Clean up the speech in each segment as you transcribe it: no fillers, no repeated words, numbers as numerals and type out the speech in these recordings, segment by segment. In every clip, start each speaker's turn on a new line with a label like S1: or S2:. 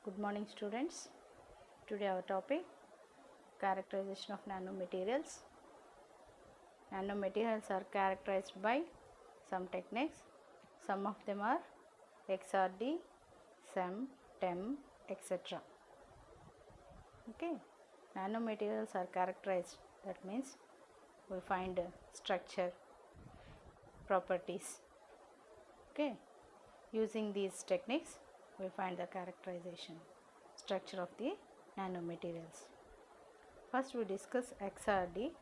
S1: Good morning, students. Today our topic characterization of nanomaterials. Nanomaterials are characterized by some techniques. Some of them are XRD, SEM, TEM, etc. Okay. Nanomaterials are characterized. That means we find structure, properties. Okay. Using these techniques, we find the characterization structure of the nanomaterials. First, we discuss XRD.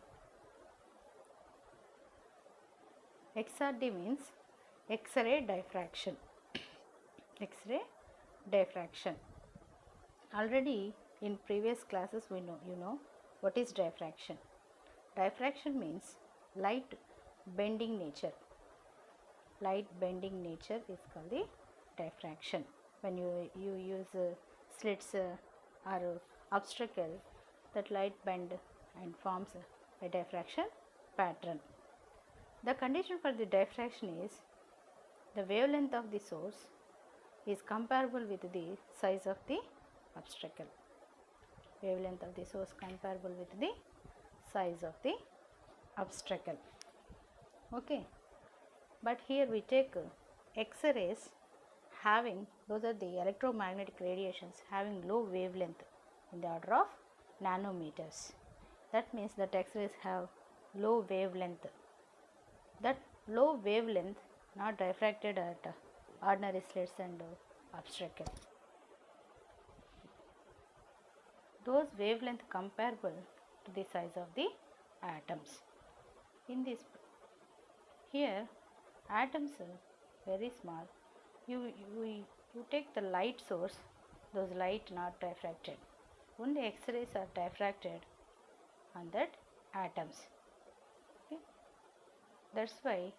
S1: XRD means X-ray diffraction. X-ray diffraction. Already in previous classes we know what is diffraction. Diffraction means light bending nature. Light bending nature is called the diffraction. When you use slits or obstacle, that light bend and forms a diffraction pattern. The condition for the diffraction is the wavelength of the source is comparable with the size of the obstacle. Wavelength of the source comparable with the size of the obstacle. Okay. But here we take X-rays having, those are the electromagnetic radiations having low wavelength in the order of nanometers. That means that X-rays have low wavelength. That low wavelength not diffracted at ordinary slits and obstacle. Those wavelength comparable to the size of the atoms. In this, here atoms are very small. You take the light source, those light not diffracted. Only X-rays are diffracted on that atoms. Okay. That's why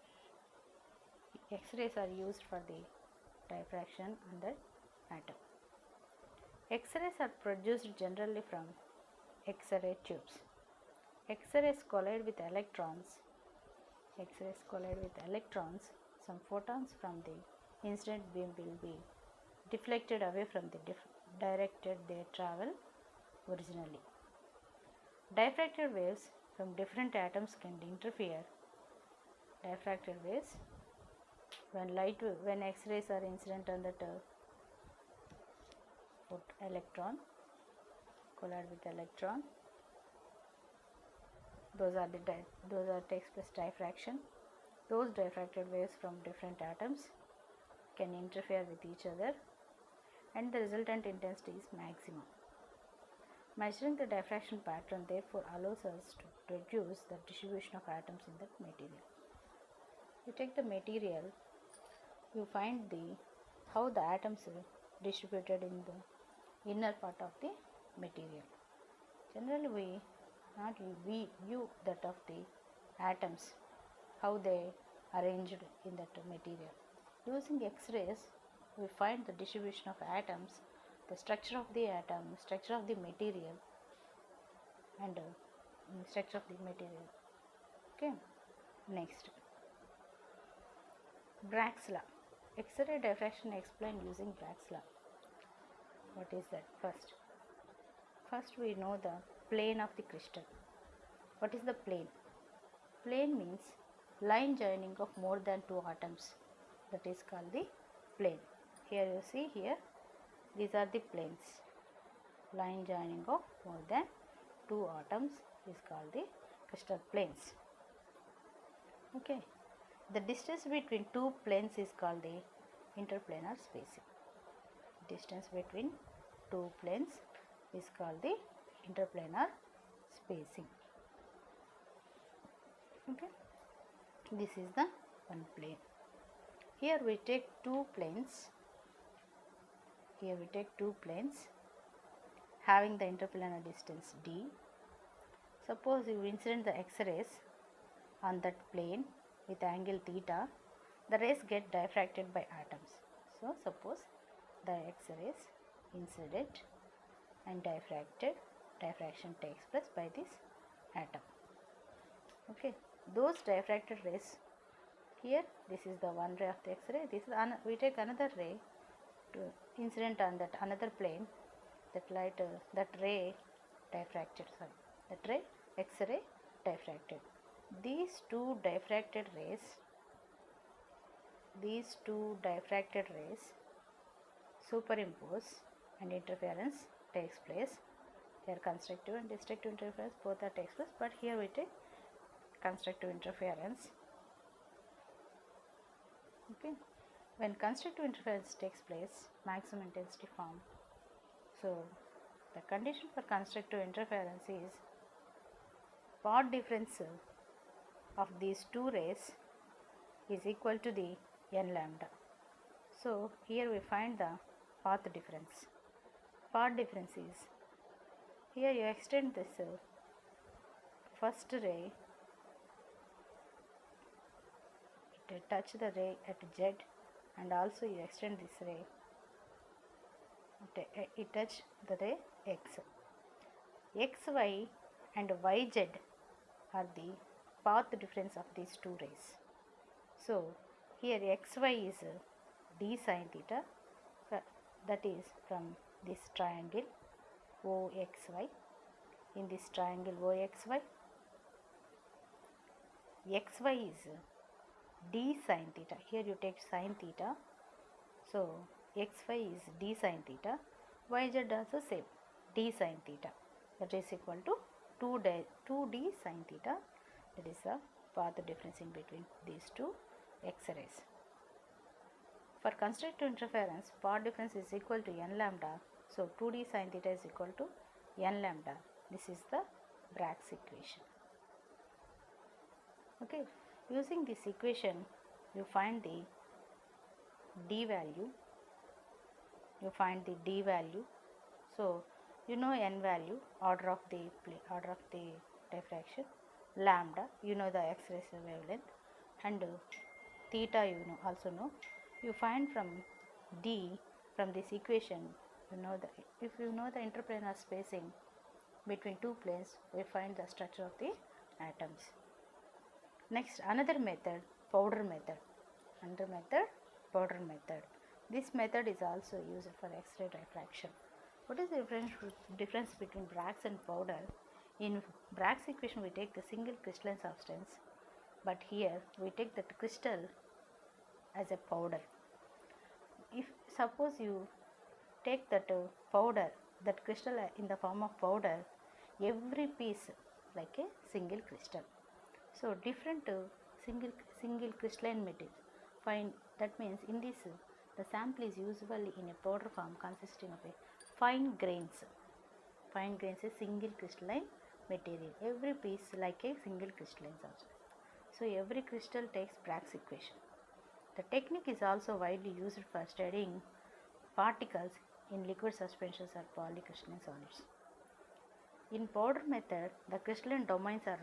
S1: X-rays are used for the diffraction on the atom. X-rays are produced generally from X-ray tubes. X-rays collide with electrons. X-rays collide with electrons. Some photons from the incident beam will be deflected away from the directed they travel originally. Diffracted waves from different atoms can interfere. Diffracted waves when X-rays are incident on that electron, collide with electron. Those takes place diffraction. Those diffracted waves from different atoms can interfere with each other, and the resultant intensity is maximum. Measuring the diffraction pattern therefore allows us to reduce the distribution of atoms in that material. You take the material, you find how the atoms are distributed in the inner part of the material. Generally we view that of the atoms, how they arranged in that material. Using X-rays, we find the distribution of atoms, the structure of the atom, structure of the material, and structure of the material. Okay. Next, Bragg's law. X-ray diffraction explained using Bragg's law. What is that? First we know the plane of the crystal. What is the plane? Plane means line joining of more than two atoms. That is called the plane. Here you see, here these are the planes. Line joining of more than two atoms is called the crystal planes. Okay. The distance between two planes is called the interplanar spacing. Distance between two planes is called the interplanar spacing. Okay. This is the one plane. Here we take two planes. Here we take two planes having the interplanar distance d. Suppose you incident the X-rays on that plane with angle theta, the rays get diffracted by atoms. So suppose the X-rays incident and diffracted, diffraction takes place by this atom. Okay, those diffracted rays, here this is the one ray of the X-ray, we take another ray incident on that another plane, that light, that ray diffracted, sorry, that ray, X-ray diffracted. These two diffracted rays superimpose and interference takes place. Here constructive and destructive interference both are takes place, but here we take constructive interference. Okay, when constructive interference takes place, maximum intensity form. So the condition for constructive interference is path difference of these two rays is equal to the n lambda. So here we find the path difference. Path difference is, here you extend this first ray, it touch the ray at Z, and also you extend this ray, it touch the ray X. XY and YZ are the path difference of these two rays. So here XY is d sin theta, that is from this triangle OXY. In this triangle OXY, XY is d sin theta. Here you take sin theta. So XY is d sin theta. YZ also same, d sin theta. That is equal to 2d sin theta. That is the path difference in between these two X-rays. For constructive interference, path difference is equal to n lambda. So 2d sin theta is equal to n lambda. This is the Bragg's equation. Okay, using this equation, you find the d value. So you know n value, order of the diffraction, lambda, you know the X-ray wavelength, and theta you also know. You find from d, from this equation, if you know the interplanar spacing between two planes, we find the structure of the atoms. Next, another method, powder method. This method is also used for X-ray diffraction. What is the difference between Bragg's and powder? In Bragg's equation, we take the single crystalline substance, but here we take that crystal as a powder. If suppose you take that powder, that crystal in the form of powder, every piece like a single crystal. So different single crystalline material. That means in this the sample is usually in a powder form consisting of a fine grains. Fine grains is single crystalline material. Every piece like a single crystalline substance. So every crystal takes Bragg's equation. The technique is also widely used for studying particles in liquid suspensions or polycrystalline solids. In powder method, the crystalline domains are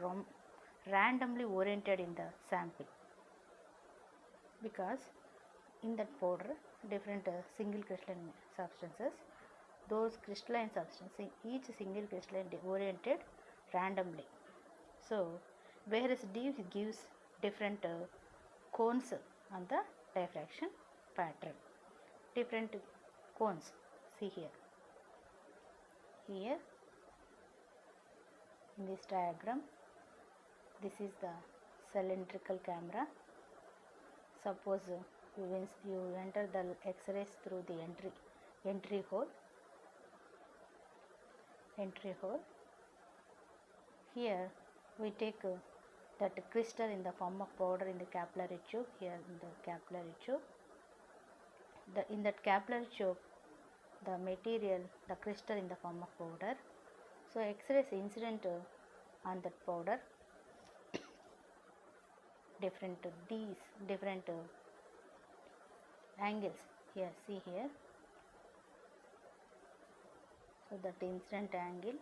S1: randomly oriented in the sample, because in that powder different single crystalline substances, those crystalline substances, each single crystalline oriented randomly. So whereas D gives different cones on the diffraction pattern, different cones. See here in this diagram, this is the cylindrical camera. Suppose you enter the X-rays through the entry hole. Here we take that crystal in the form of powder in the capillary tube. Here in the capillary tube, in that capillary tube, the material, the crystal in the form of powder. So X-rays incident on that powder, different angles. Here, see here. So that incident angle,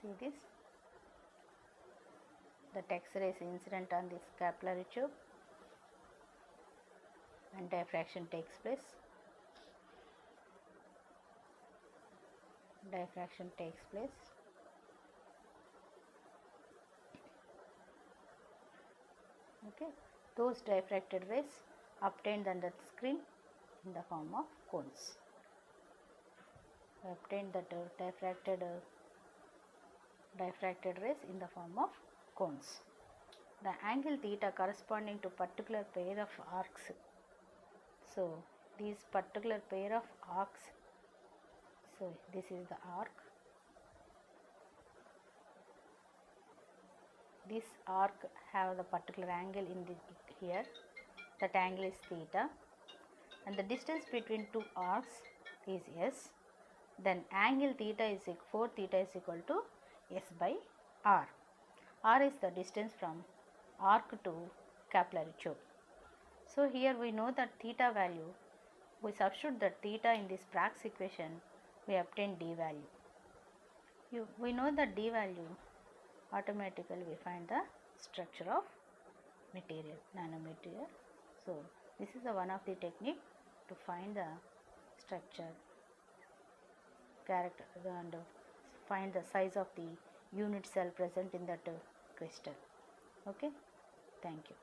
S1: see this, the X-rays incident on this capillary tube, and diffraction takes place. Okay, those diffracted rays obtained under the screen in the form of cones. Obtained the diffracted rays in the form of cones. The angle theta corresponding to particular pair of arcs. So these particular pair of arcs, so this is the arc, this arc have the particular angle in the here, that angle is theta, and the distance between two arcs is s, then angle theta is 4 theta is equal to s by r. R is the distance from arc to capillary tube. So here we know that theta value, we substitute the theta in this Bragg's equation, we obtain d value. We know the d value, automatically we find the structure of material, nanomaterial. So this is the one of the technique to find the structure, character, and find the size of the unit cell present in that crystal. Okay, thank you.